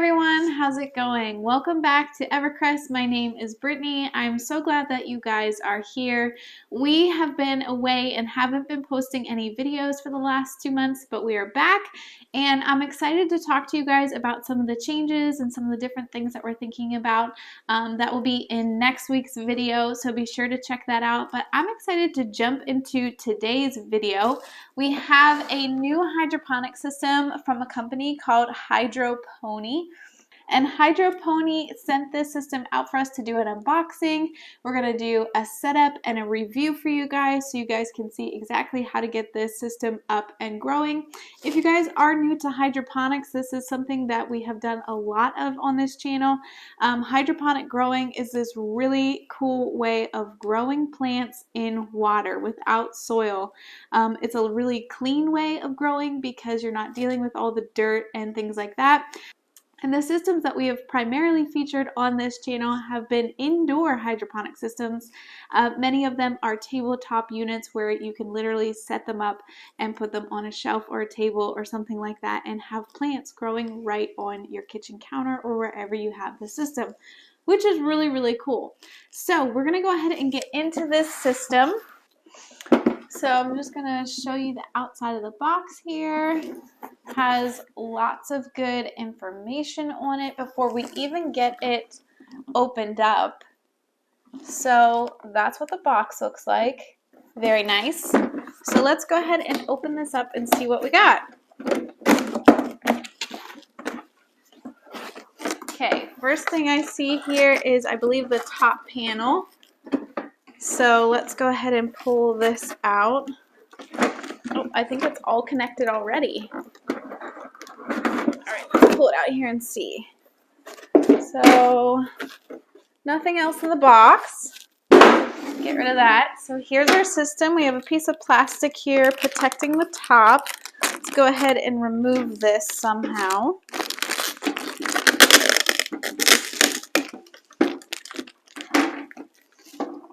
everyone, how's it going? Welcome back to EverCrest. My name is Brittany. I'm so glad that you guys are here. We have been away and haven't been posting any videos for the last 2 months, but we are back and I'm excited to talk to you guys about some of the changes and some of the different things that we're thinking about. That will be in next week's video, so be sure to check that out. But I'm excited to jump into today's video. We have a new hydroponic system from a company called HidroPony. And HidroPony sent this system out for us to do an unboxing. We're going to do a setup and a review for you guys so you guys can see exactly how to get this system up and growing. If you guys are new to hydroponics, this is something that we have done a lot of on this channel. Hydroponic growing is this really cool way of growing plants in water without soil. It's a really clean way of growing because you're not dealing with all the dirt and things like that. And the systems that we have primarily featured on this channel have been indoor hydroponic systems. Many of them are tabletop units where you can literally set them up and put them on a shelf or a table or something like that and have plants growing right on your kitchen counter or wherever you have the system, which is really, really cool. So we're going to go ahead and get into this system. So I'm just going to show you the outside of the box here. Has lots of good information on it before we even get it opened up. So that's what the box looks like. Very nice. So let's go ahead and open this up and see what we got. Okay, first thing I see here is, I believe, the top panel. So let's go ahead and pull this out. Oh, I think it's all connected already. All right, let's pull it out here and see. So nothing else in the box. Get rid of that. So here's our system. We have a piece of plastic here protecting the top. Let's go ahead and remove this somehow.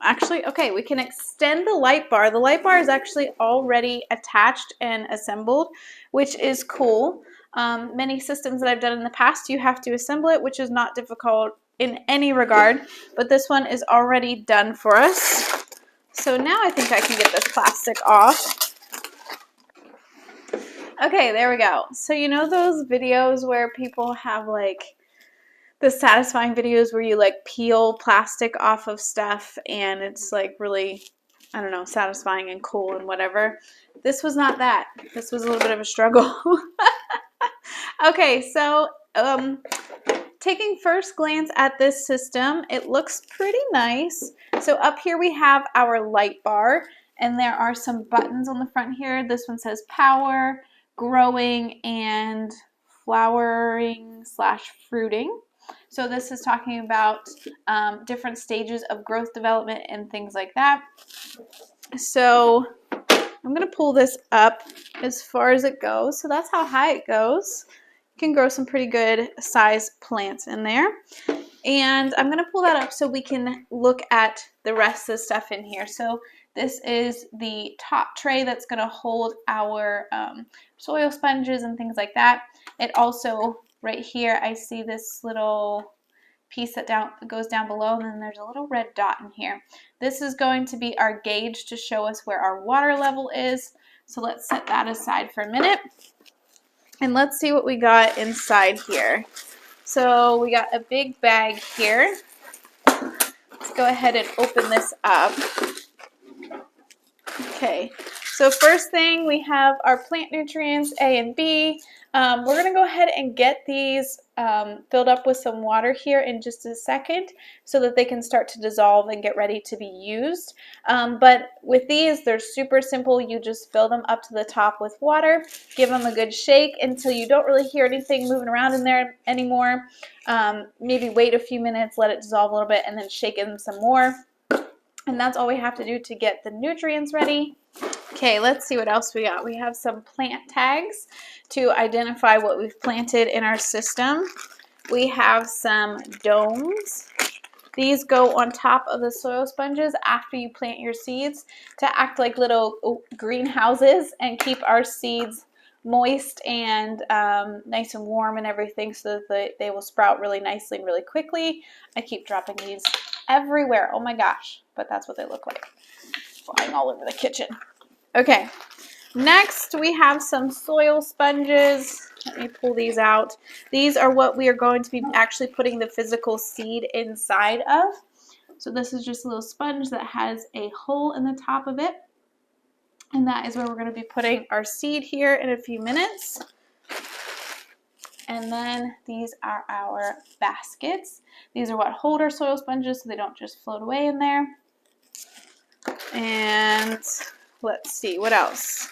Actually, okay, we can extend the light bar. The light bar is actually already attached and assembled, which is cool. Many systems that I've done in the past, you have to assemble it, which is not difficult in any regard, but this one is already done for us. So now I think I can get this plastic off. Okay, there we go. So you know those videos where people have like the satisfying videos where you like peel plastic off of stuff and it's like really, I don't know, satisfying and cool and whatever. This was not that. This was a little bit of a struggle. Okay, so taking first glance at this system, it looks pretty nice. So up here we have our light bar and there are some buttons on the front here. This one says power, growing, and flowering / fruiting. So this is talking about different stages of growth development and things like that. So I'm going to pull this up as far as it goes. So that's how high it goes. You can grow some pretty good size plants in there. And I'm going to pull that up so we can look at the rest of the stuff in here. So this is the top tray that's going to hold our soil sponges and things like that. It also, right here, I see this little piece that goes down below, and then there's a little red dot in here. This is going to be our gauge to show us where our water level is. So let's set that aside for a minute. And let's see what we got inside here. So we got a big bag here. Let's go ahead and open this up. Okay, so first thing, we have our plant nutrients, A and B. We're going to go ahead and get these filled up with some water here in just a second so that they can start to dissolve and get ready to be used. But with these, they're super simple. You just fill them up to the top with water, give them a good shake until you don't really hear anything moving around in there anymore. Maybe wait a few minutes, let it dissolve a little bit, and then shake them some more. And that's all we have to do to get the nutrients ready. Okay, let's see what else we got. We have some plant tags to identify what we've planted in our system. We have some domes. These go on top of the soil sponges after you plant your seeds to act like little greenhouses and keep our seeds moist and nice and warm and everything, so that they will sprout really nicely and really quickly. I keep dropping these everywhere. Oh my gosh, but that's what they look like, flying all over the kitchen. Okay, next we have some soil sponges. Let me pull these out. These are what we are going to be actually putting the physical seed inside of. So this is just a little sponge that has a hole in the top of it. And that is where we're going to be putting our seed here in a few minutes. And then these are our baskets. These are what hold our soil sponges so they don't just float away in there. And let's see, what else?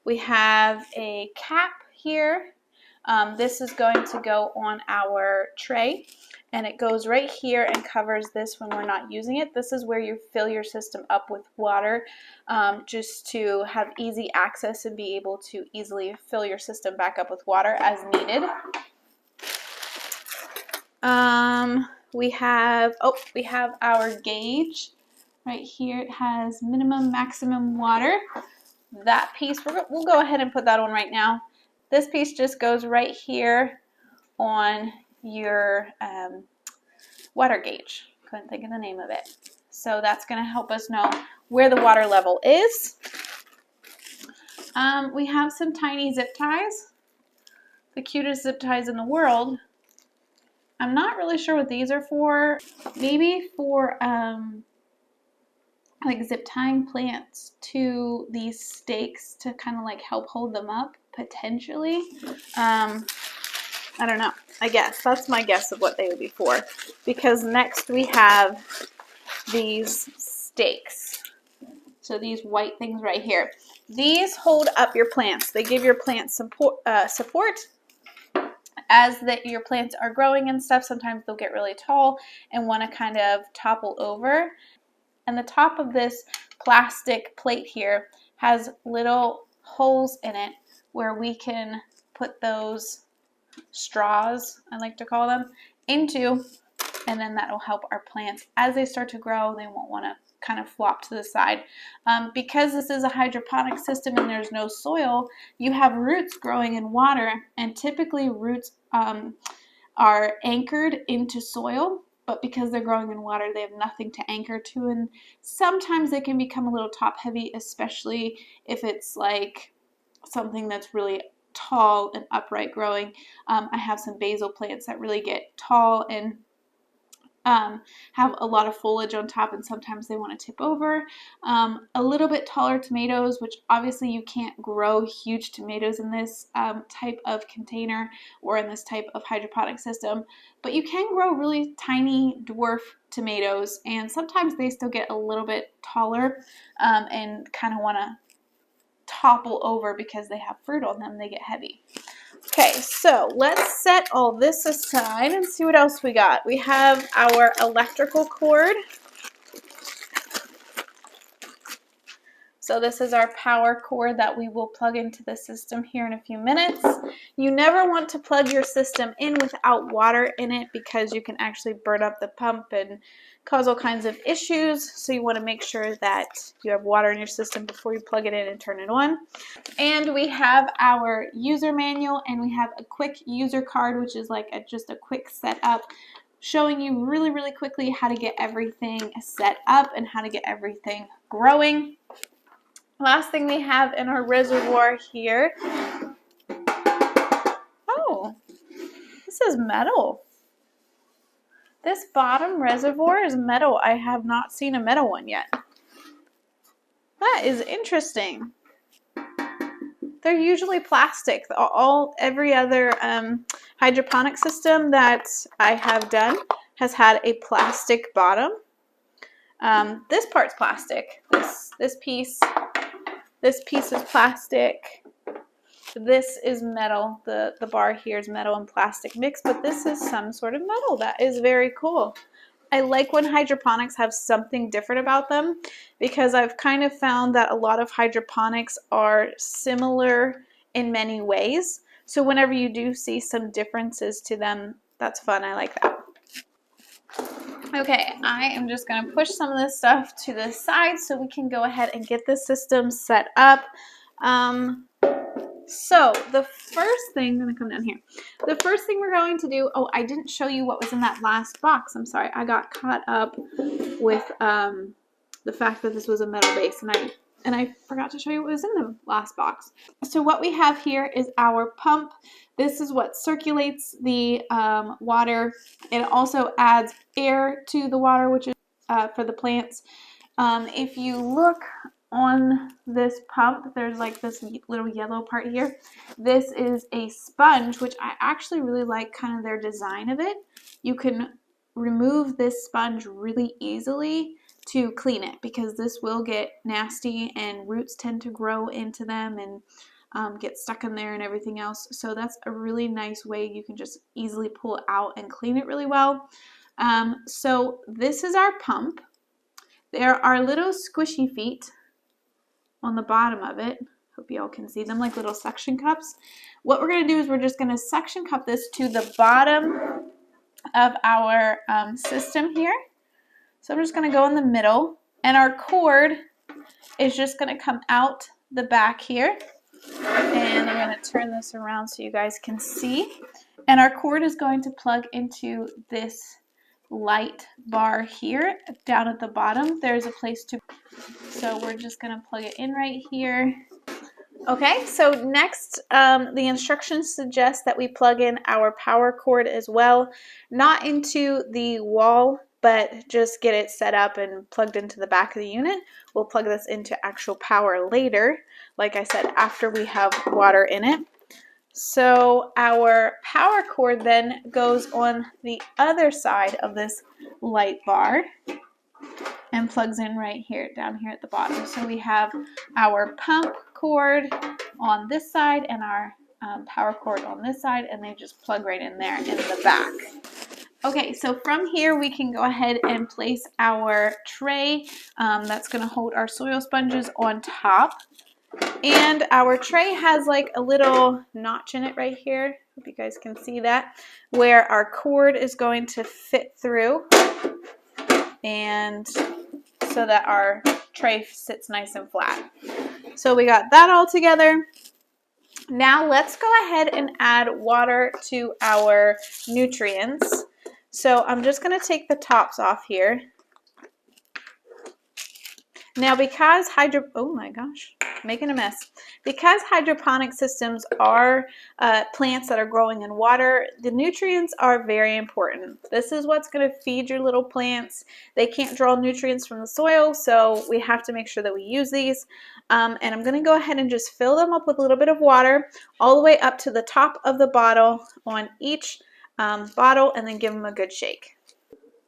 We have a cap here. This is going to go on our tray, and it goes right here and covers this when we're not using it. This is where you fill your system up with water, just to have easy access and be able to easily fill your system back up with water as needed. We have our gauge right here. It has minimum, maximum water. That piece, we'll go ahead and put that on right now. This piece just goes right here on your water gauge. Couldn't think of the name of it. So that's going to help us know where the water level is. We have some tiny zip ties. The cutest zip ties in the world. I'm not really sure what these are for. Maybe for like zip tying plants to these stakes to kind of like help hold them up, potentially. I don't know. I guess that's my guess of what they would be for, because next we have these stakes. So these white things right here, these hold up your plants. They give your plants support as your plants are growing and stuff. Sometimes they'll get really tall and want to kind of topple over. And the top of this plastic plate here has little holes in it where we can put those straws, I like to call them, into, and then that will help our plants as they start to grow. They won't want to kind of flop to the side. Because this is a hydroponic system and there's no soil, you have roots growing in water, and typically roots are anchored into soil, but because they're growing in water, they have nothing to anchor to, and sometimes they can become a little top heavy, especially if it's like something that's really tall and upright growing. I have some basil plants that really get tall and have a lot of foliage on top, and sometimes they want to tip over. A little bit taller tomatoes, which obviously you can't grow huge tomatoes in this type of container or in this type of hydroponic system, but you can grow really tiny dwarf tomatoes, and sometimes they still get a little bit taller and kind of want to topple over because they have fruit on them. They get heavy. Okay, so let's set all this aside and see what else we got. We have our electrical cord. So this is our power cord that we will plug into the system here in a few minutes. You never want to plug your system in without water in it, because you can actually burn up the pump and cause all kinds of issues. So you want to make sure that you have water in your system before you plug it in and turn it on. And we have our user manual, and we have a quick user card, which is like just a quick setup, showing you really, really quickly how to get everything set up and how to get everything growing. Last thing we have in our reservoir here. Oh, this is metal. This bottom reservoir is metal. I have not seen a metal one yet. That is interesting. They're usually plastic. Every other hydroponic system that I have done has had a plastic bottom. This part's plastic. This piece is plastic. This is metal. The bar here is metal and plastic mixed, but this is some sort of metal. That is very cool. I like when hydroponics have something different about them, because I've kind of found that a lot of hydroponics are similar in many ways. So whenever you do see some differences to them, that's fun. I like that. Okay, I am just going to push some of this stuff to the side so we can go ahead and get the system set up. So the first thing, I'm going to come down here. The first thing we're going to do, oh, I didn't show you what was in that last box. I'm sorry. I got caught up with the fact that this was a metal base, and I forgot to show you what was in the last box. So what we have here is our pump. This is what circulates the water. It also adds air to the water, which is for the plants. If you look on this pump, there's like this little yellow part here. This is a sponge, which I actually really like kind of their design of it. You can remove this sponge really easily to clean it because this will get nasty and roots tend to grow into them and get stuck in there and everything else. So that's a really nice way you can just easily pull it out and clean it really well. So this is our pump. There are little squishy feet on the bottom of it. Hope you all can see them, like little suction cups. What we're going to do is we're just going to suction cup this to the bottom of our system here. So I'm just going to go in the middle, and our cord is just going to come out the back here. And I'm going to turn this around so you guys can see. And our cord is going to plug into this light bar here down at the bottom. There's a place to, so we're just going to plug it in right here. Okay, so next the instructions suggest that we plug in our power cord as well, not into the wall, but just get it set up and plugged into the back of the unit. We'll plug this into actual power later, like I said, after we have water in it. So our power cord then goes on the other side of this light bar and plugs in right here, down here at the bottom. So we have our pump cord on this side and our power cord on this side, and they just plug right in there in the back. Okay, so from here we can go ahead and place our tray that's going to hold our soil sponges on top. And our tray has like a little notch in it right here. Hope you guys can see that, where our cord is going to fit through, and so that our tray sits nice and flat. So we got that all together. Now let's go ahead and add water to our nutrients. So I'm just going to take the tops off here. Now because oh my gosh, making a mess. Because hydroponic systems are plants that are growing in water, the nutrients are very important. This is what's going to feed your little plants. They can't draw nutrients from the soil, so we have to make sure that we use these. And I'm going to go ahead and just fill them up with a little bit of water all the way up to the top of the bottle on each bottle, and then give them a good shake.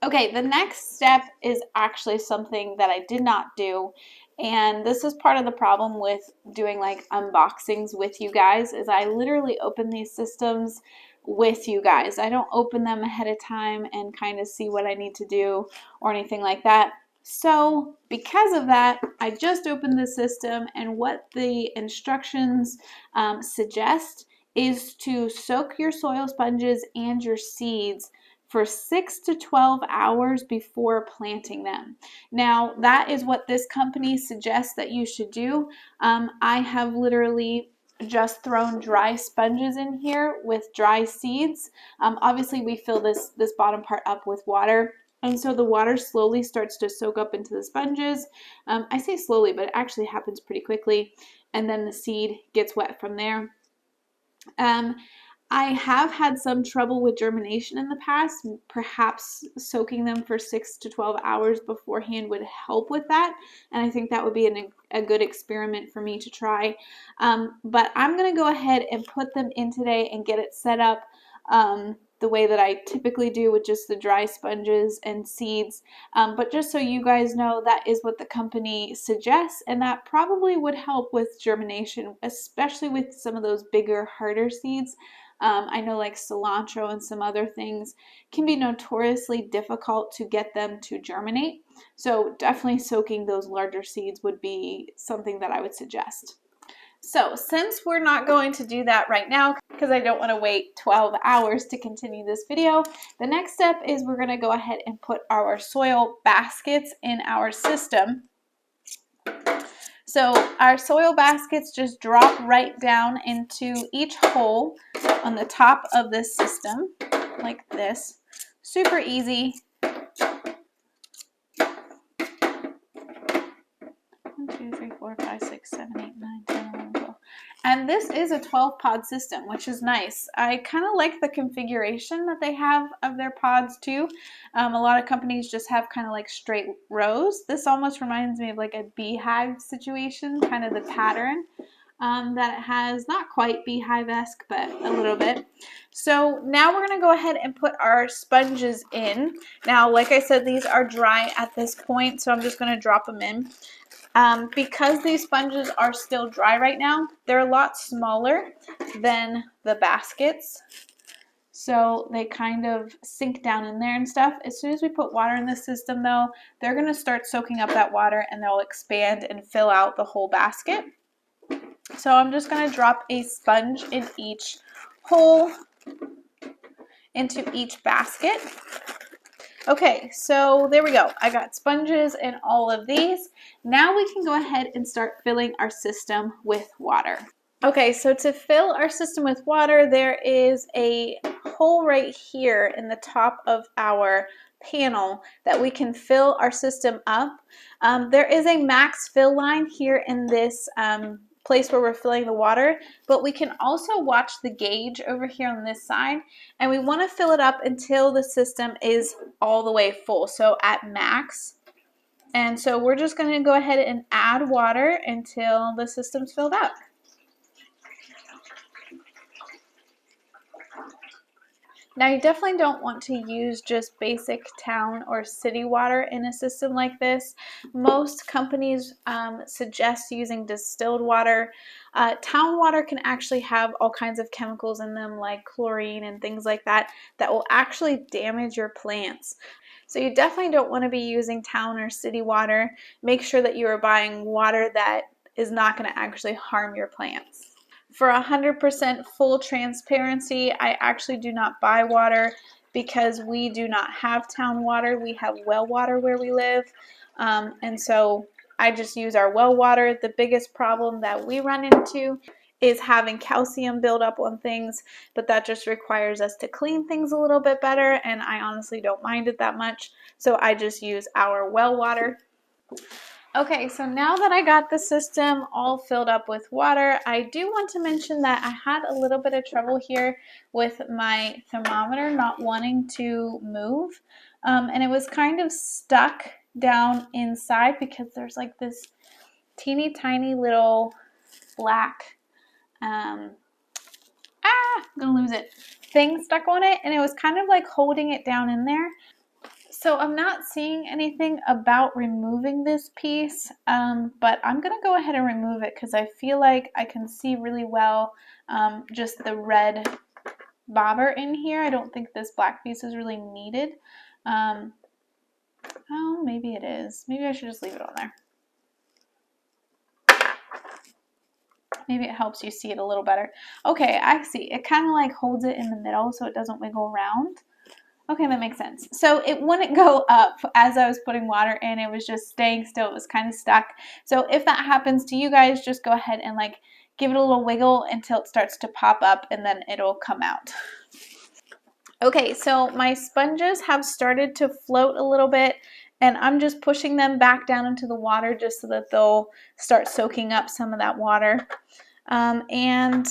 Okay, the next step is actually something that I did not do, and this is part of the problem with doing like unboxings with you guys, is I literally open these systems with you guys. I don't open them ahead of time and kind of see what I need to do or anything like that. So because of that, I just opened the system, and what the instructions suggest is to soak your soil sponges and your seeds for 6 to 12 hours before planting them. Now, that is what this company suggests that you should do. I have literally just thrown dry sponges in here with dry seeds. Obviously, we fill this bottom part up with water, and so the water slowly starts to soak up into the sponges. I say slowly, but it actually happens pretty quickly, and then the seed gets wet from there. I have had some trouble with germination in the past. Perhaps soaking them for 6 to 12 hours beforehand would help with that, and I think that would be a good experiment for me to try. But I'm going to go ahead and put them in today and get it set up the way that I typically do, with just the dry sponges and seeds. But just so you guys know, that is what the company suggests, and that probably would help with germination, especially with some of those bigger, harder seeds. I know like cilantro and some other things can be notoriously difficult to get them to germinate. So definitely soaking those larger seeds would be something that I would suggest. So since we're not going to do that right now, because I don't want to wait 12 hours to continue this video, the next step is we're going to go ahead and put our soil baskets in our system. So our soil baskets just drop right down into each hole on the top of this system, like this. Super easy. 1, 2, 3, 4, 5, 6, 7, 8, 9, 10, 11, 12. And this is a 12-pod system, which is nice. I kind of like the configuration that they have of their pods too. A lot of companies just have kind of like straight rows. This almost reminds me of like a beehive situation, kind of the pattern that it has. Not quite beehive-esque, but a little bit. So now we're going to go ahead and put our sponges in. Now, like I said, these are dry at this point, so I'm just going to drop them in. Because these sponges are still dry right now, they're a lot smaller than the baskets. So they kind of sink down in there and stuff. As soon as we put water in the system though, they're going to start soaking up that water and they'll expand and fill out the whole basket. So I'm just going to drop a sponge in each hole into each basket. Okay, so there we go. I got sponges in all of these. Now we can go ahead and start filling our system with water. Okay, so to fill our system with water, there is a hole right here in the top of our panel that we can fill our system up. There is a max fill line here in this place where we're filling the water, but we can also watch the gauge over here on this side, and we want to fill it up until the system is all the way full, so at max. And so we're just going to go ahead and add water until the system's filled up. Now you definitely don't want to use just basic town or city water in a system like this. Most companies suggest using distilled water. Town water can actually have all kinds of chemicals in them like chlorine and things like that that will actually damage your plants. So you definitely don't want to be using town or city water. Make sure that you are buying water that is not going to actually harm your plants. For 100% full transparency, I actually do not buy water because we do not have town water. We have well water where we live, and so I just use our well water. The biggest problem that we run into is having calcium build up on things, but that just requires us to clean things a little bit better, and I honestly don't mind it that much, so I just use our well water. Okay, so now that I got the system all filled up with water, I do want to mention that I had a little bit of trouble here with my thermometer not wanting to move, and it was kind of stuck down inside because there's like this teeny tiny little black, I'm gonna lose it, thing stuck on it, and it was kind of like holding it down in there. So I'm not seeing anything about removing this piece, but I'm going to go ahead and remove it because I feel like I can see really well just the red bobber in here. I don't think this black piece is really needed. Oh, maybe it is. Maybe I should just leave it on there. Maybe it helps you see it a little better. Okay, I see. It kind of like holds it in the middle so it doesn't wiggle around. Okay, that makes sense. So it wouldn't go up as I was putting water in. It was just staying still. It was kind of stuck. So if that happens to you guys, just go ahead and like give it a little wiggle until it starts to pop up and then it'll come out. Okay, so my sponges have started to float a little bit and I'm just pushing them back down into the water just so that they'll start soaking up some of that water. And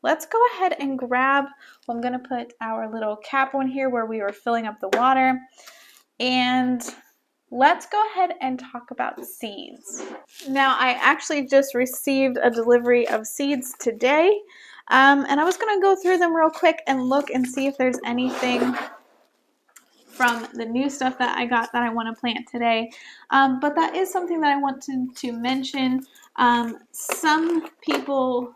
let's go ahead and grab, well, I'm going to put our little cap on here where we were filling up the water. And let's go ahead and talk about seeds. Now, I actually just received a delivery of seeds today. And I was going to go through them real quick and look and see if there's anything from the new stuff that I got that I want to plant today. But that is something that I want to mention. Some people...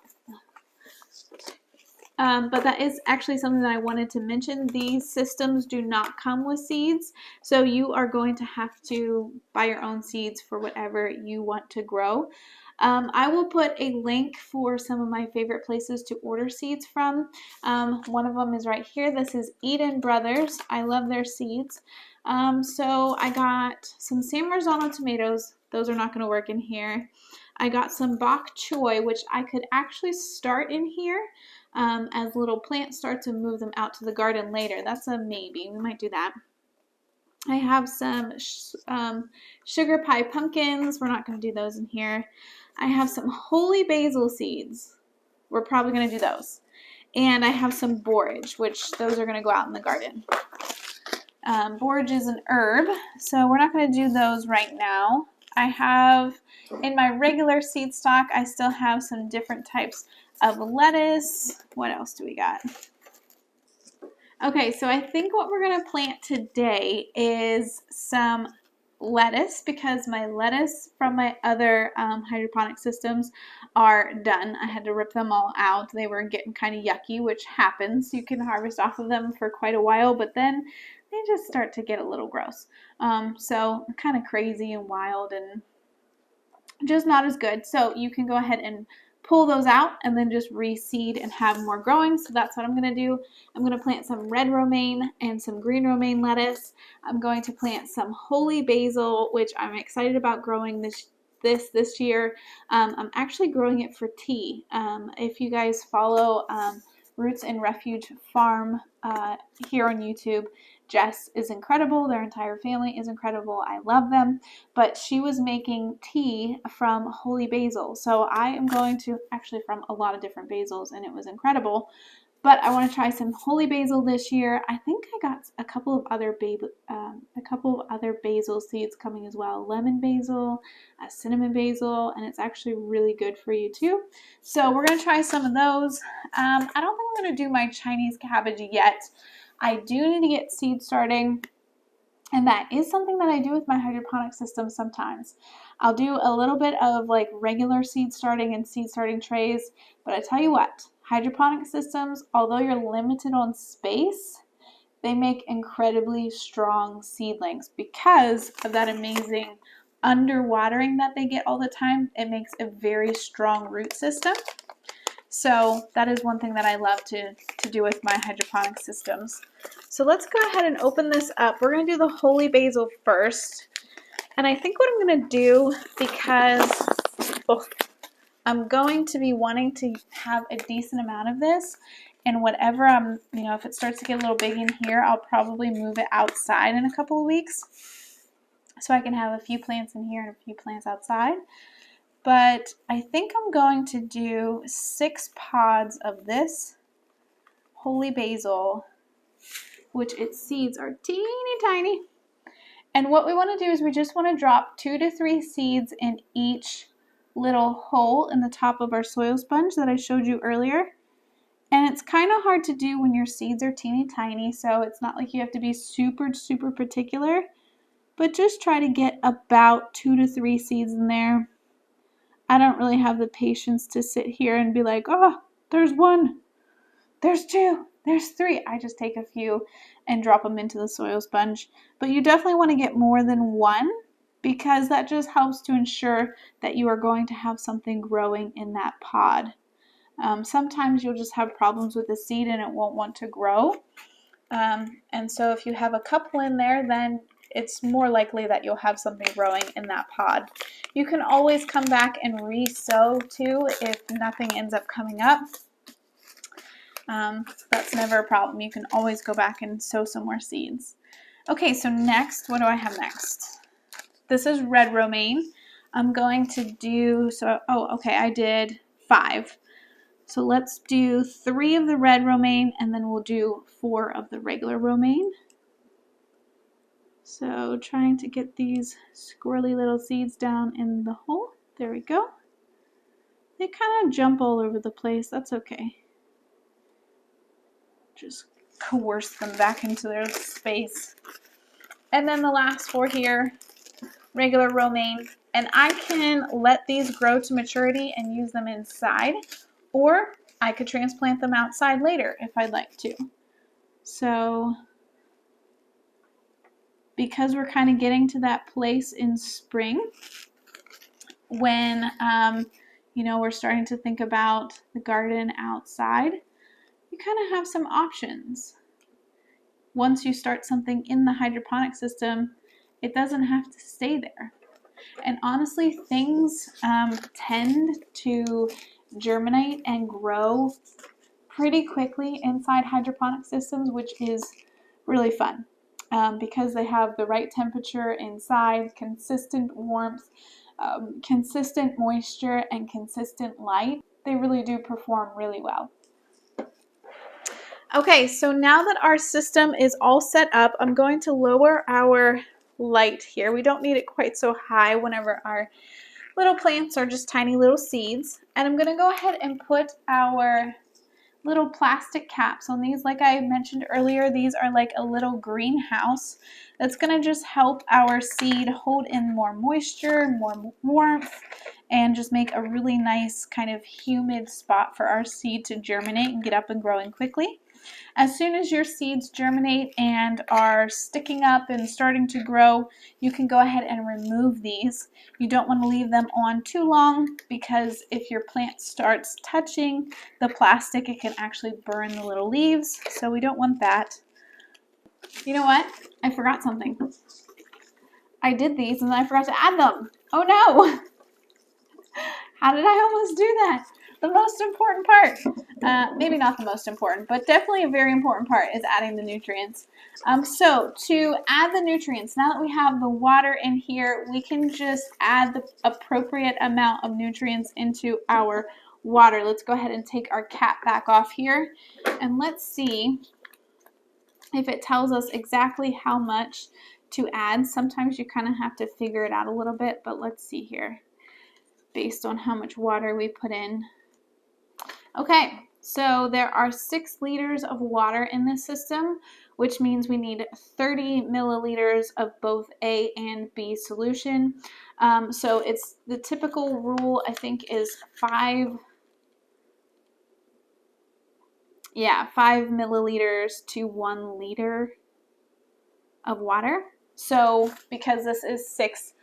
but that is actually something that I wanted to mention. These systems do not come with seeds, so you are going to have to buy your own seeds for whatever you want to grow. I will put a link for some of my favorite places to order seeds from. One of them is right here. This is Eden Brothers. I love their seeds. So I got some San Marzano tomatoes. Those are not going to work in here. I got some bok choy, which I could actually start in here as little plant starts and move them out to the garden later. That's a maybe. We might do that. I have some sugar pie pumpkins. We're not going to do those in here. I have some holy basil seeds. We're probably going to do those. And I have some borage, which those are going to go out in the garden. Borage is an herb, so we're not going to do those right now. I have, in my regular seed stock, I still have some different types of lettuce. What else do we got? Okay, so I think what we're going to plant today is some lettuce, because my lettuce from my other hydroponic systems are done. I had to rip them all out. They were getting kind of yucky, which happens. You can harvest off of them for quite a while, but then they just start to get a little gross. So kind of crazy and wild and just not as good. So you can go ahead and pull those out and then just reseed and have more growing. So that's what I'm going to do. I'm going to plant some red romaine and some green romaine lettuce. I'm going to plant some holy basil, which I'm excited about growing this year. I'm actually growing it for tea. If you guys follow Roots and Refuge Farm here on YouTube, Jess is incredible. Their entire family is incredible. I love them. But she was making tea from holy basil. So I am going to, actually from a lot of different basils, and it was incredible. But I want to try some holy basil this year. I think I got a couple of other basil seeds coming as well. Lemon basil, cinnamon basil, and it's actually really good for you too. So we're going to try some of those. I don't think I'm going to do my Chinese cabbage yet. I do need to get seed starting, and that is something that I do with my hydroponic system sometimes. I'll do a little bit of like regular seed starting and seed starting trays, but I tell you what, hydroponic systems, although you're limited on space, they make incredibly strong seedlings because of that amazing underwatering that they get all the time. It makes a very strong root system. So that is one thing that I love to do with my hydroponic systems. So let's go ahead and open this up. We're going to do the holy basil first. And I think what I'm going to do, because I'm going to be wanting to have a decent amount of this, and whatever if it starts to get a little big in here, I'll probably move it outside in a couple of weeks. So I can have a few plants in here and a few plants outside. But I think I'm going to do 6 pods of this holy basil, which its seeds are teeny tiny. And what we want to do is we just want to drop 2 to 3 seeds in each little hole in the top of our soil sponge that I showed you earlier. And it's kind of hard to do when your seeds are teeny tiny, so it's not like you have to be super particular, but just try to get about 2 to 3 seeds in there. I don't really have the patience to sit here and be like, oh, there's 1, there's 2, there's 3. I just take a few and drop them into the soil sponge. But you definitely want to get more than 1, because that just helps to ensure that you are going to have something growing in that pod. Sometimes you'll just have problems with the seed and it won't want to grow. And so if you have a couple in there, then it's more likely that you'll have something growing in that pod. You can always come back and re-sow too if nothing ends up coming up. That's never a problem. You can always go back and sow some more seeds. Okay, so next, what do I have next? This is red romaine. I'm going to do, I did 5. So let's do 3 of the red romaine, and then we'll do 4 of the regular romaine. So trying to get these squirrely little seeds down in the hole. There we go. They kind of jump all over the place. That's okay. Just coerce them back into their space. And then the last 4 here, regular romaine. And I can let these grow to maturity and use them inside, or I could transplant them outside later if I'd like to. So because we're kind of getting to that place in spring when we're starting to think about the garden outside, you kind of have some options. Once you start something in the hydroponic system, it doesn't have to stay there. And honestly, things tend to germinate and grow pretty quickly inside hydroponic systems, which is really fun because they have the right temperature inside, consistent warmth, consistent moisture, and consistent light. They really do perform really well. Okay, so now that our system is all set up, I'm going to lower our light here. We don't need it quite so high whenever our little plants are just tiny little seeds. And I'm going to go ahead and put our little plastic caps on these. Like I mentioned earlier, these are like a little greenhouse that's going to just help our seed hold in more moisture, more warmth, and just make a really nice kind of humid spot for our seed to germinate and get up and growing quickly. As soon as your seeds germinate and are sticking up and starting to grow, you can go ahead and remove these. You don't want to leave them on too long because if your plant starts touching the plastic, it can actually burn the little leaves, so we don't want that. You know what? I forgot something. I did these and then I forgot to add them. Oh no! How did I almost do that? The most important part, maybe not the most important, but definitely a very important part is adding the nutrients. So to add the nutrients, now that we have the water in here, we can just add the appropriate amount of nutrients into our water. Let's go ahead and take our cap back off here and let's see if it tells us exactly how much to add. Sometimes you kind of have to figure it out a little bit, but let's see here based on how much water we put in. Okay, so there are 6 liters of water in this system, which means we need 30 milliliters of both A and B solution. So it's the typical rule, I think, is 5 milliliters to 1 liter of water. So because this is 6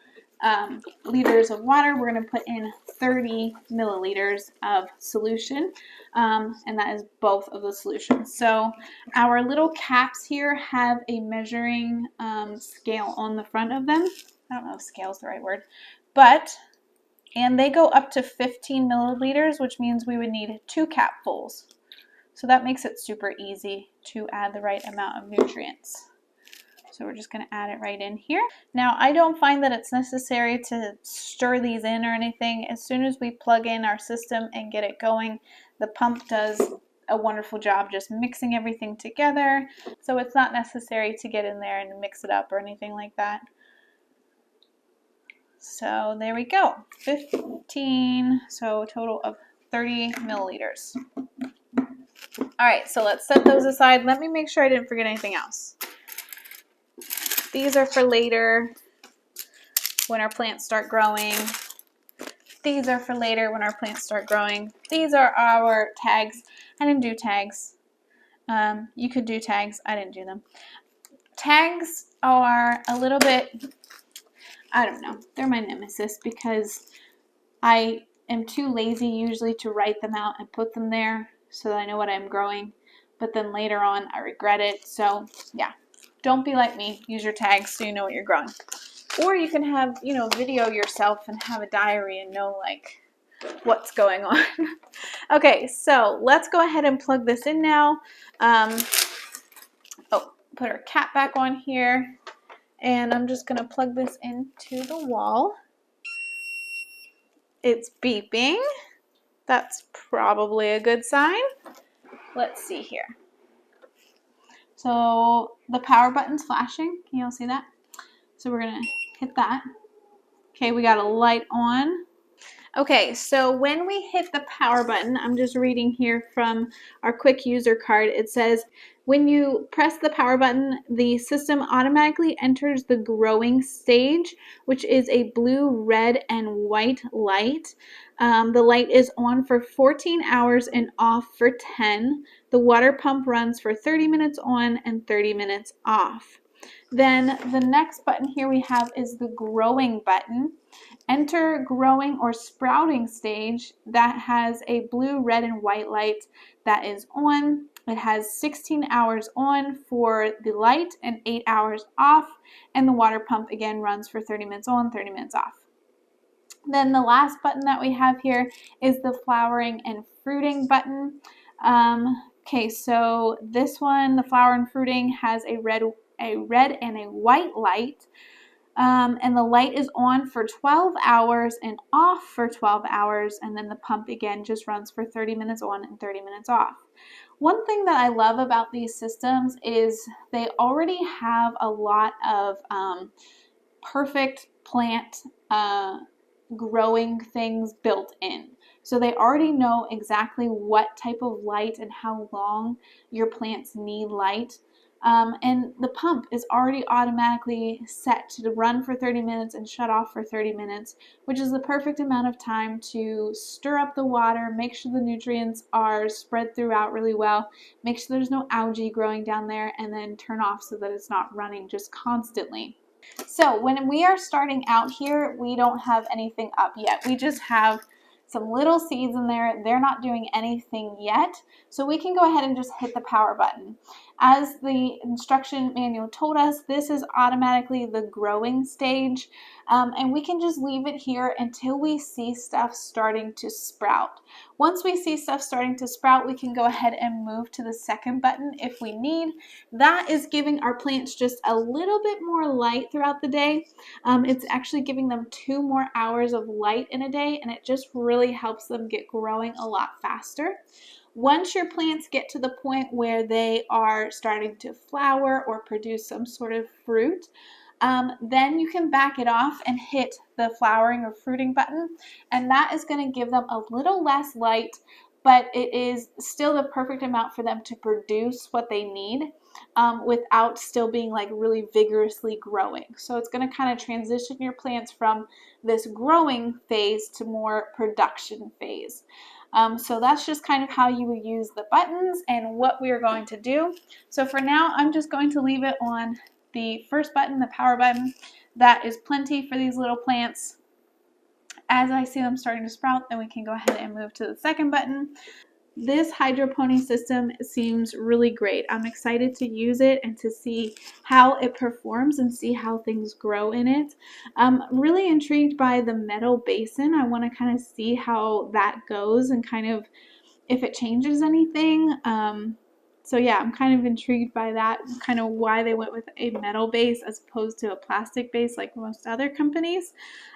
liters of water, we're going to put in 30 milliliters of solution, and that is both of the solutions. So our little caps here have a measuring scale on the front of them. I don't know if scale is the right word, and they go up to 15 milliliters, which means we would need 2 capfuls. So that makes it super easy to add the right amount of nutrients. So we're just going to add it right in here. Now, I don't find that it's necessary to stir these in or anything. As soon as we plug in our system and get it going, the pump does a wonderful job just mixing everything together. So it's not necessary to get in there and mix it up or anything like that. So there we go, 15, so a total of 30 milliliters. All right, so let's set those aside. Let me make sure I didn't forget anything else. These are for later when our plants start growing. These are for later when our plants start growing. These are our tags. I didn't do tags. You could do tags. I didn't do them. Tags are a little bit, I don't know. They're my nemesis because I am too lazy usually to write them out and put them there so that I know what I'm growing. But then later on I regret it. So yeah. Don't be like me. Use your tags so you know what you're growing. Or you can have, video yourself and have a diary and know, like, what's going on. Okay, so let's go ahead and plug this in now. Put our cap back on here. And I'm just going to plug this into the wall. It's beeping. That's probably a good sign. Let's see here. So the power button's flashing. Can you all see that? So we're going to hit that. Okay, we got a light on. Okay, so when we hit the power button, I'm just reading here from our quick user card. It says, when you press the power button, the system automatically enters the growing stage, which is a blue, red, and white light. The light is on for 14 hours and off for 10. The water pump runs for 30 minutes on and 30 minutes off. Then the next button here we have is the growing button. Enter growing or sprouting stage. That has a blue, red, and white light that is on. It has 16 hours on for the light and 8 hours off. And the water pump again runs for 30 minutes on, 30 minutes off. Then the last button that we have here is the flowering and fruiting button. Okay, so this one, the flower and fruiting, has a red and a white light. And the light is on for 12 hours and off for 12 hours, and then the pump again just runs for 30 minutes on and 30 minutes off. One thing that I love about these systems is they already have a lot of perfect plant growing things built in. So they already know exactly what type of light and how long your plants need light. And the pump is already automatically set to run for 30 minutes and shut off for 30 minutes, which is the perfect amount of time to stir up the water, make sure the nutrients are spread throughout really well, make sure there's no algae growing down there, and then turn off so that it's not running just constantly. So when we are starting out here, we don't have anything up yet. We just have some little seeds in there. They're not doing anything yet. So we can go ahead and just hit the power button. As the instruction manual told us, this is automatically the growing stage. And we can just leave it here until we see stuff starting to sprout. Once we see stuff starting to sprout, we can go ahead and move to the second button if we need. That is giving our plants just a little bit more light throughout the day. It's actually giving them 2 more hours of light in a day, and it just really helps them get growing a lot faster. Once your plants get to the point where they are starting to flower or produce some sort of fruit, then you can back it off and hit the flowering or fruiting button, and that is going to give them a little less light, but it is still the perfect amount for them to produce what they need without still being like really vigorously growing. So it's going to kind of transition your plants from this growing phase to more production phase. So that's just kind of how you would use the buttons and what we are going to do. So for now, I'm just going to leave it on the first button, the power button. That is plenty for these little plants. As I see them starting to sprout, then we can go ahead and move to the second button. This hydroponic system seems really great. I'm excited to use it and to see how it performs and see how things grow in it. I'm really intrigued by the metal basin. I want to kind of see how that goes and kind of if it changes anything. So yeah, I'm kind of intrigued by that, kind of why they went with a metal base as opposed to a plastic base like most other companies.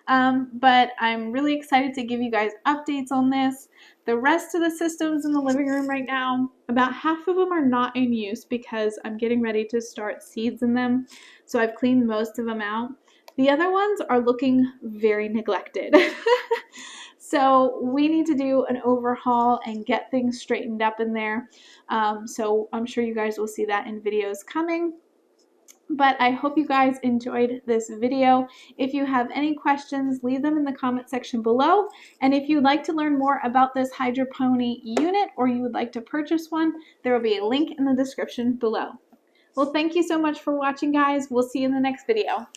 But I'm really excited to give you guys updates on this. The rest of the systems in the living room right now, about half of them are not in use because I'm getting ready to start seeds in them. So I've cleaned most of them out. The other ones are looking very neglected. So we need to do an overhaul and get things straightened up in there. So I'm sure you guys will see that in videos coming. But I hope you guys enjoyed this video. If you have any questions, leave them in the comment section below. And if you'd like to learn more about this hydroponic unit or you would like to purchase one, there will be a link in the description below. Well, thank you so much for watching, guys. We'll see you in the next video.